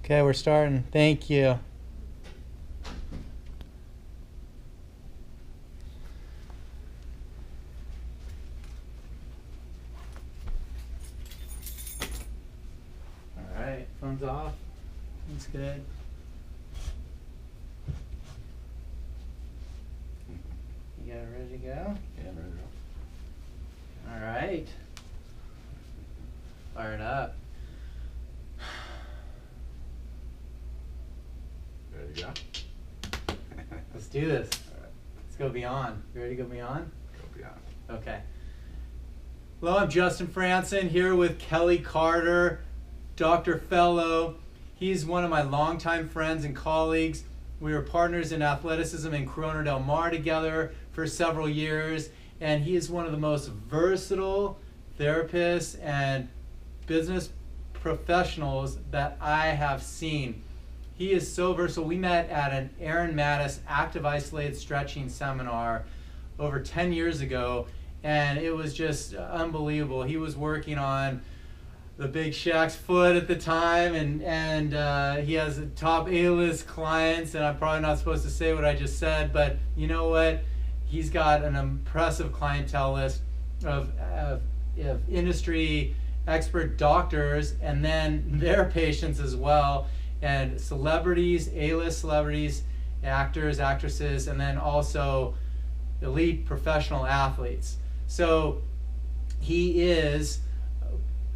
Okay, we're starting. Thank you. All right, phone's off. That's good. You got it ready to go? Yeah, I'm ready to go. All right. Fire it up. Ready to go? Let's do this. All right, Let's go beyond. You ready to go beyond? go beyond. Okay. Hello, I'm Justin Frandson here with Kelly Carter, Dr. Fellow. He's one of my longtime friends and colleagues. We were partners in athleticism in Corona del Mar together for several years, and he is one of the most versatile therapists and business professionals that I have seen. He is so versatile. We met at an Aaron Mattis active isolated stretching seminar over 10 years ago, and it was just unbelievable. He was working on the Big Shaq's foot at the time, and he has top A-list clients, and I'm probably not supposed to say what I just said, but you know what? He's got an impressive clientele list of industry expert doctors and then their patients as well, and celebrities, A-list celebrities, actors, actresses, and then also elite professional athletes. So he is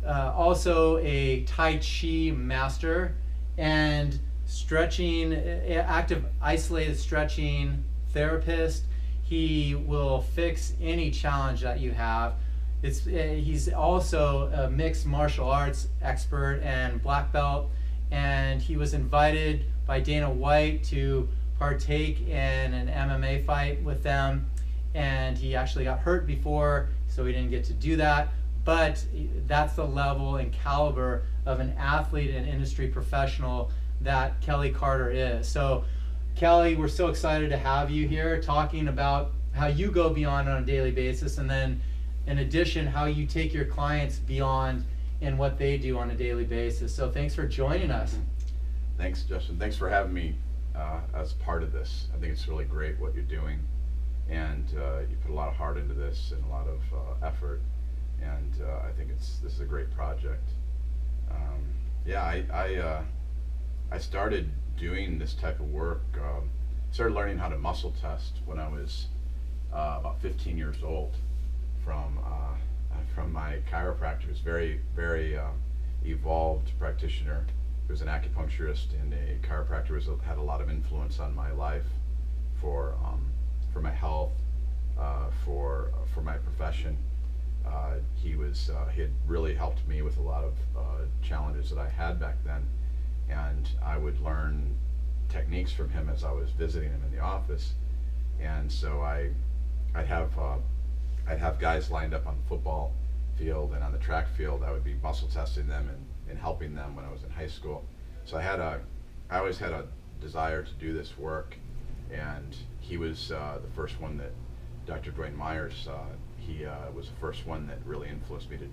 also a Tai Chi master and stretching, active isolated stretching therapist. He will fix any challenge that you have. He's also a mixed martial arts expert and black belt, and he was invited by Dana White to partake in an MMA fight with them, and he actually got hurt before, so he didn't get to do that. But that's the level and caliber of an athlete and industry professional that Kelly Carter is. So Kelly, we're so excited to have you here talking about how you go beyond on a daily basis, and then in addition, how you take your clients beyond in what they do on a daily basis. So thanks for joining us. Thanks, Justin. Thanks for having me as part of this. I think it's really great what you're doing, and you put a lot of heart into this and a lot of effort, and I think this is a great project. I started doing this type of work, started learning how to muscle test when I was about 15 years old from my chiropractor. He was very evolved practitioner. He was an acupuncturist and a chiropractor. Had a lot of influence on my life for my health, for my profession. He had really helped me with a lot of challenges that I had back then, and I would learn techniques from him as I was visiting him in the office. And so I'd have guys lined up on the football field and on the track field. I would be muscle testing them and helping them when I was in high school. So I always had a desire to do this work, and he was the first one that Dr. Dwayne Myers, he was the first one that really influenced me to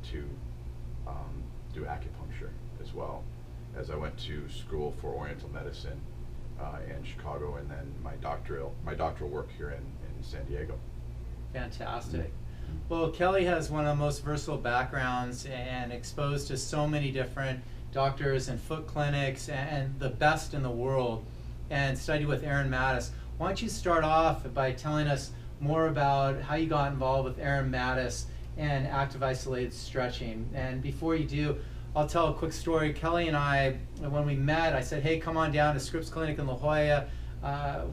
do acupuncture as well, as I went to school for Oriental medicine in Chicago, and then my doctoral work here in San Diego. Fantastic. Well, Kelly has one of the most versatile backgrounds and exposed to so many different doctors and foot clinics and the best in the world, and studied with Aaron Mattis. Why don't you start off by telling us more about how you got involved with Aaron Mattis and active isolated stretching? And before you do, I'll tell a quick story. Kelly and I, when we met, I said, hey, come on down to Scripps Clinic in La Jolla.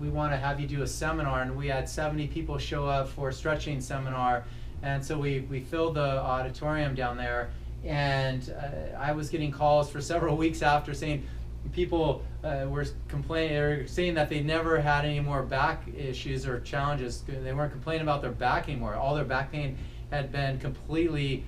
We want to have you do a seminar, and we had 70 people show up for a stretching seminar, and so we filled the auditorium down there, and I was getting calls for several weeks after saying people were complaining, or saying that they never had any more back issues or challenges. They weren't complaining about their back anymore. All their back pain had been completely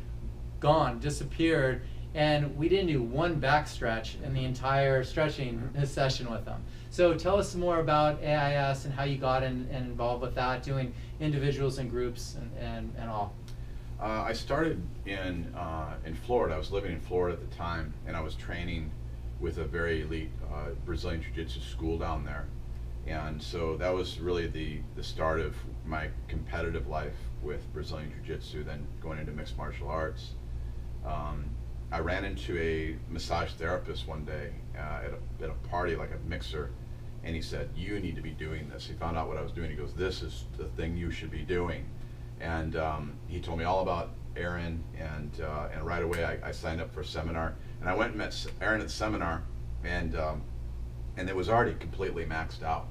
gone, disappeared, and we didn't do one back stretch in the entire stretching session with them. So tell us more about AIS and how you got involved with that, doing individuals and groups and all. I started in Florida. I was living in Florida at the time, and I was training with a very elite Brazilian Jiu-Jitsu school down there. And so that was really the start of my competitive life with Brazilian Jiu-Jitsu, then going into mixed martial arts. I ran into a massage therapist one day at a party, like a mixer, and he said, "You need to be doing this." He found out what I was doing. He goes, "This is the thing you should be doing." And he told me all about Aaron, and right away I signed up for a seminar. And I went and met Aaron at the seminar, and it was already completely maxed out.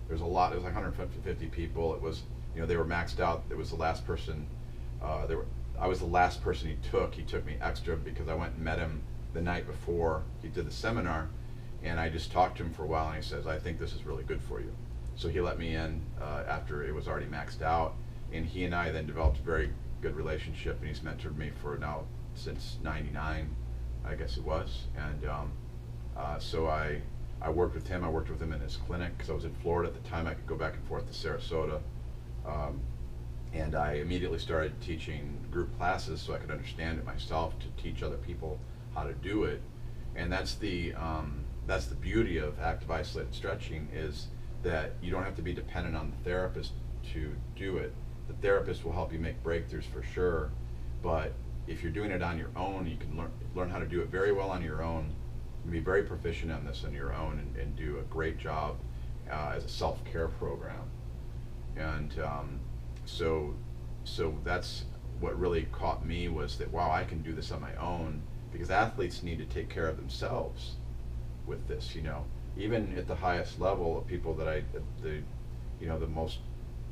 There's a lot. It was like 150 people. It was, they were maxed out. It was the last person. I was the last person he took. He took me extra because I went and met him the night before he did the seminar, and I just talked to him for a while, and he says, "I think this is really good for you." So he let me in after it was already maxed out, and he and I then developed a very good relationship, and he's mentored me for now since '99, I guess it was. And so I worked with him. I worked with him in his clinic because I was in Florida at the time. I could go back and forth to Sarasota. And I immediately started teaching group classes so I could understand it myself, to teach other people how to do it. And that's the beauty of active isolated stretching, is that you don't have to be dependent on the therapist to do it. The therapist will help you make breakthroughs for sure, but if you're doing it on your own, you can learn how to do it very well on your own. You can be very proficient on this on your own, and do a great job as a self-care program. And so that's what really caught me, was that, wow, I can do this on my own, because athletes need to take care of themselves with this. Even at the highest level of people that the most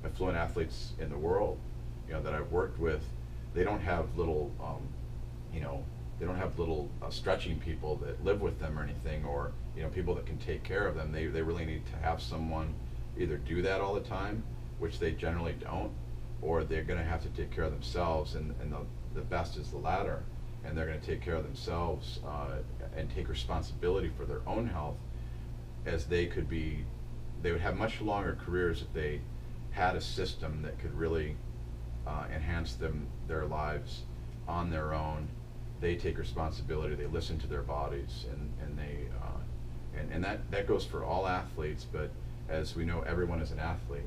affluent athletes in the world, that I've worked with, they don't have little stretching people that live with them or anything, or people that can take care of them. They really need to have someone either do that all the time, which they generally don't, or they're going to have to take care of themselves, and the best is the latter, and they're going to take care of themselves and take responsibility for their own health, as they would have much longer careers if they had a system that could really enhance their lives on their own. They take responsibility, they listen to their bodies, and that goes for all athletes, but as we know, everyone is an athlete.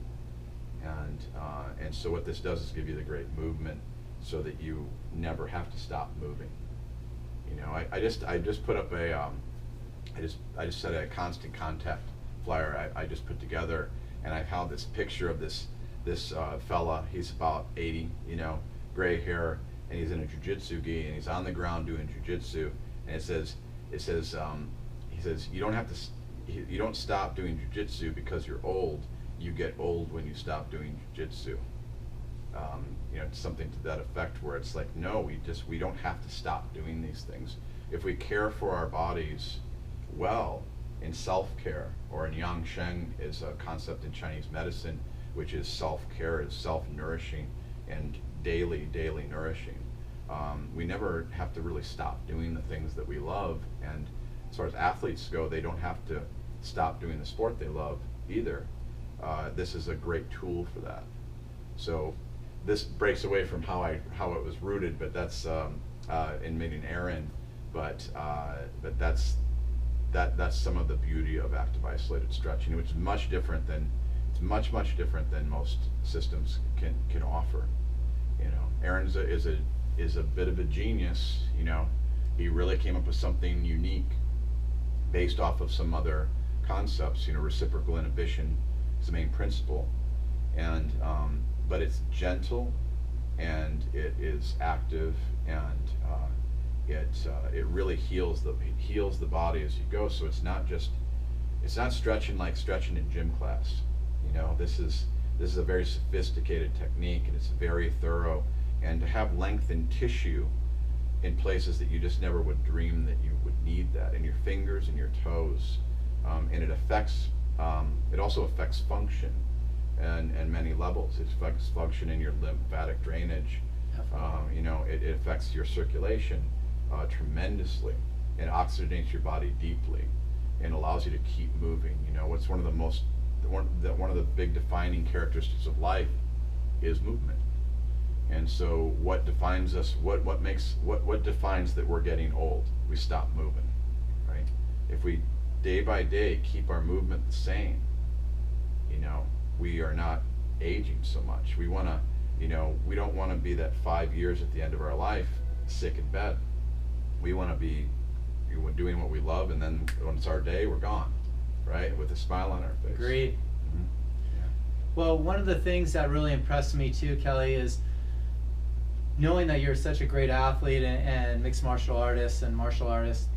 And so what this does is give you the great movement so that you never have to stop moving. I just put up I just set a constant contact flyer I just put together, and I found this picture of this fella. He's about 80, gray hair, and he's in a jiu-jitsu gi, and he's on the ground doing jiu-jitsu, and he says you don't stop doing jiu-jitsu because you're old. You get old when you stop doing jiu-jitsu. Something to that effect, where it's like, no, we don't have to stop doing these things. If we care for our bodies well in self-care, or in yang sheng is a concept in Chinese medicine, which is self-care, is self-nourishing and daily nourishing. We never have to really stop doing the things that we love, and as far as athletes go, they don't have to stop doing the sport they love either. This is a great tool for that. So this breaks away from how it was rooted, but that's in meeting Aaron. But that's some of the beauty of active isolated stretching, which is much different than most systems can offer. Aaron is a bit of a genius. He really came up with something unique based off of some other concepts. Reciprocal inhibition is the main principle, and but it's gentle, and it is active, and it really heals the body as you go. So it's not stretching like stretching in gym class. This is a very sophisticated technique, and it's very thorough. And to have length in tissue in places that you just never would dream that you would need that, in your fingers and your toes, and it also affects function and many levels. It affects function in your lymphatic drainage. It affects your circulation tremendously, and oxygenates your body deeply, and allows you to keep moving. What's one of the big defining characteristics of life is movement. And so what defines us, what defines that we're getting old? We stop moving, right? if we day by day keep our movement the same, you know, we are not aging so much. We want to, you know, we don't want to be that 5 years at the end of our life sick in bed. We want to be doing what we love, and then when it's our day, we're gone, right, with a smile on our face. Agreed. Mm-hmm. Yeah. Well, one of the things that really impressed me too, Kelly, is knowing that you're such a great athlete and mixed martial artist and martial artist.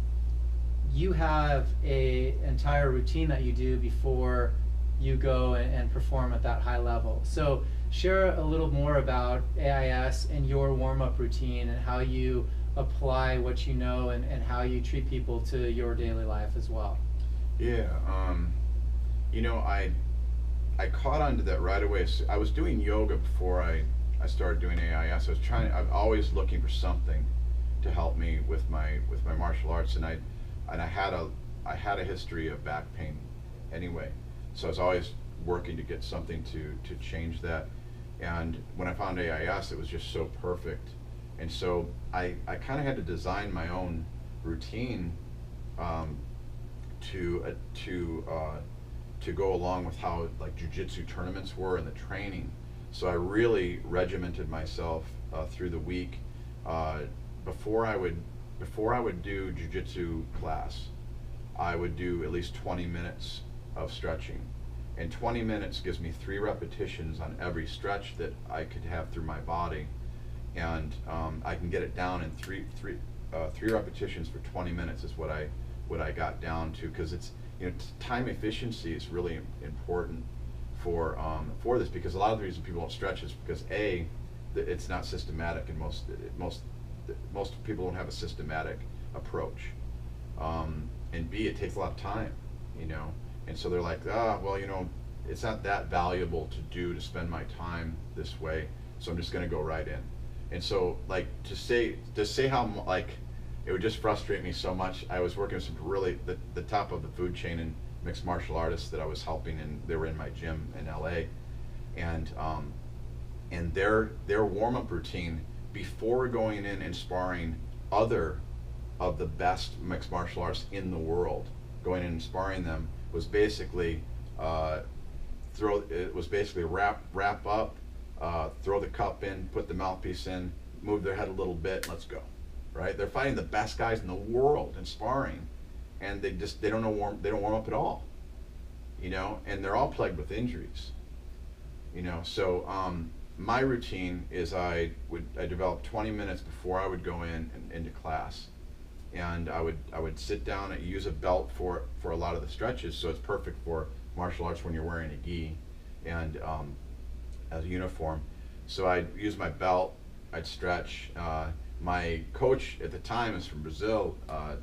You have a entire routine that you do before you go and perform at that high level. So share a little more about AIS and your warm-up routine and how you apply what you know and how you treat people to your daily life as well. Yeah, you know, I caught onto that right away. So I was doing yoga before I started doing AIS. I'm always looking for something to help me with my martial arts, and I had a history of back pain anyway. So I was always working to get something to change that. And when I found AIS, it was just so perfect. And so I kind of had to design my own routine to go along with how like jiu-jitsu tournaments were and the training. So I really regimented myself through the week. Before I would do jiu-jitsu class, I would do at least 20 minutes of stretching. And 20 minutes gives me 3 repetitions on every stretch that I could have through my body. And I can get it down in three repetitions for 20 minutes is what I got down to, because it's, you know, time efficiency is really important for this, because a lot of the reason people don't stretch is because it's not systematic, and most people don't have a systematic approach, and B, it takes a lot of time, you know, and so they're like, well, you know, it's not that valuable to spend my time this way, so I'm just going to go right in. And so, like, to say how, like, it would just frustrate me so much. I was working with some really the top of the food chain in mixed martial artists that I was helping, and they were in my gym in LA, and their warm-up routine before going in and sparring other of the best mixed martial artists in the world, going in and sparring them, was basically wrap up, throw the cup in, put the mouthpiece in, move their head a little bit, let's go. Right? They're fighting the best guys in the world in sparring, and they don't warm up at all. You know, and they're all plagued with injuries. You know, so my routine is I develop 20 minutes before I would go in and into class, and I would sit down and use a belt for a lot of the stretches, so it's perfect for martial arts when you're wearing a gi and as a uniform. So I'd use my belt, I'd stretch. My coach at the time is from Brazil,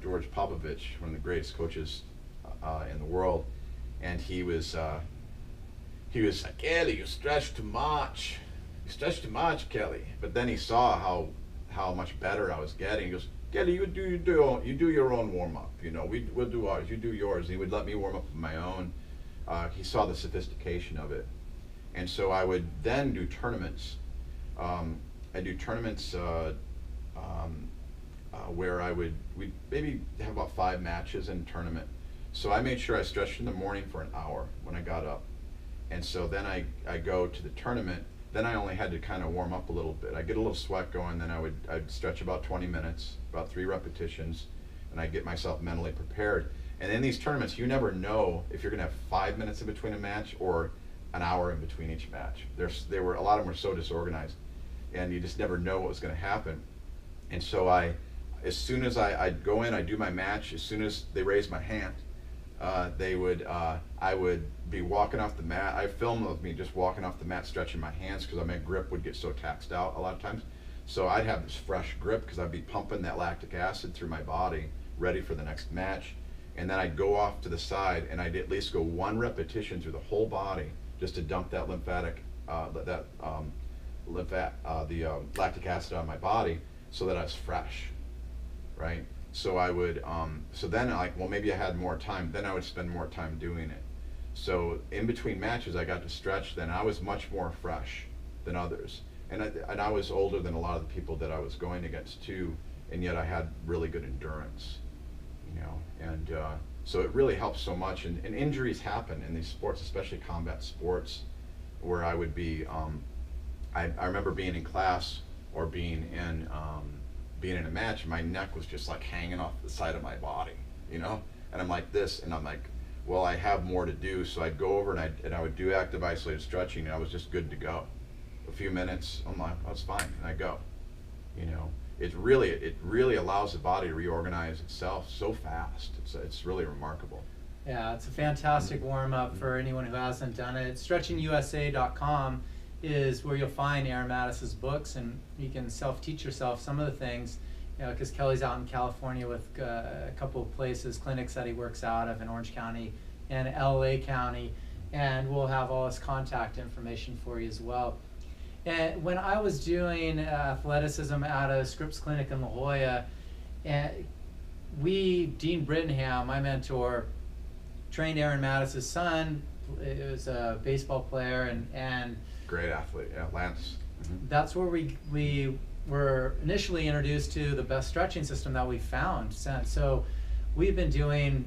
George Popovich, one of the greatest coaches in the world, and he was like, Kelly, you stretch too much. You stretch too much, Kelly. But then he saw how much better I was getting. He goes, Kelly, you do your own warm up. You know, we'll do ours. You do yours. And he would let me warm up on my own. He saw the sophistication of it, and so I would then do tournaments. I do tournaments where we'd maybe have about 5 matches in a tournament. So I made sure I stretched in the morning for an hour when I got up. And so then I go to the tournament. Then I only had to kind of warm up a little bit. I'd get a little sweat going, then I'd stretch about 20 minutes, about 3 repetitions, and I'd get myself mentally prepared. And in these tournaments, you never know if you're going to have 5 minutes in between a match or an hour in between each match. A lot of them were so disorganized, and you just never know what was going to happen. And so as soon as I'd go in, I'd do my match. As soon as they raised my hand, I would be walking off the mat. I filmed of me just walking off the mat, stretching my hands, because my grip would get so taxed out a lot of times. So I'd have this fresh grip because I'd be pumping that lactic acid through my body, ready for the next match. And then I'd go off to the side, and I'd at least go 1 repetition through the whole body just to dump that lactic acid on my body, so that I was fresh, right? So I would, so then well, maybe I had more time, then I would spend more time doing it. So in between matches, I got to stretch, then I was much more fresh than others. And I was older than a lot of the people that I was going against too, and yet I had really good endurance, you know. And So it really helps so much, and injuries happen in these sports, especially combat sports, where I would be, I remember being in class or being in a match, and my neck was just like hanging off the side of my body, you know? And I'm like this, and I'm like, well, I have more to do, so I'd go over and I would do active isolated stretching, and I was just good to go. A few minutes, I'm like, I was fine, and I go. You know, it really allows the body to reorganize itself so fast. It's really remarkable. Yeah, it's a fantastic warm-up for anyone who hasn't done it. StretchingUSA.com is where you'll find Aaron Mattis's books, and you can self-teach yourself some of the things, you know, because Kelly's out in California with a couple of places, clinics that he works out of in Orange County and LA County, and we'll have all his contact information for you as well. And when I was doing athleticism at a Scripps clinic in La Jolla, and Dean Brittenham, my mentor, trained Aaron Mattis's son. It was a baseball player, and great athlete, yeah, Lance. Mm-hmm. That's where we were initially introduced to the best stretching system that we found since. So we've been doing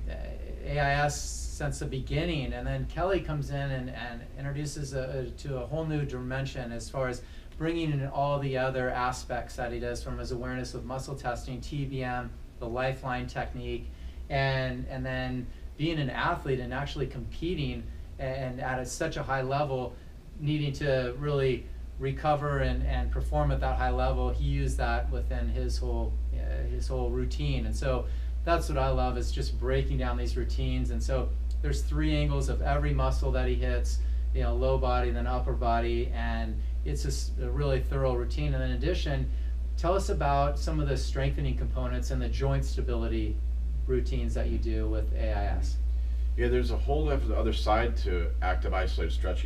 AIS since the beginning, and then Kelly comes in and introduces to a whole new dimension as far as bringing in all the other aspects that he does, from his awareness of muscle testing, TBM, the lifeline technique, and then being an athlete and actually competing and at such a high level, needing to really recover and perform at that high level. He used that within his whole routine, and so that's what I love, is just breaking down these routines. And so there's 3 angles of every muscle that he hits, you know, low body, then upper body, and it's just a really thorough routine. And in addition, tell us about some of the strengthening components and the joint stability routines that you do with AIS. Yeah, there's a whole other side to active isolated stretching.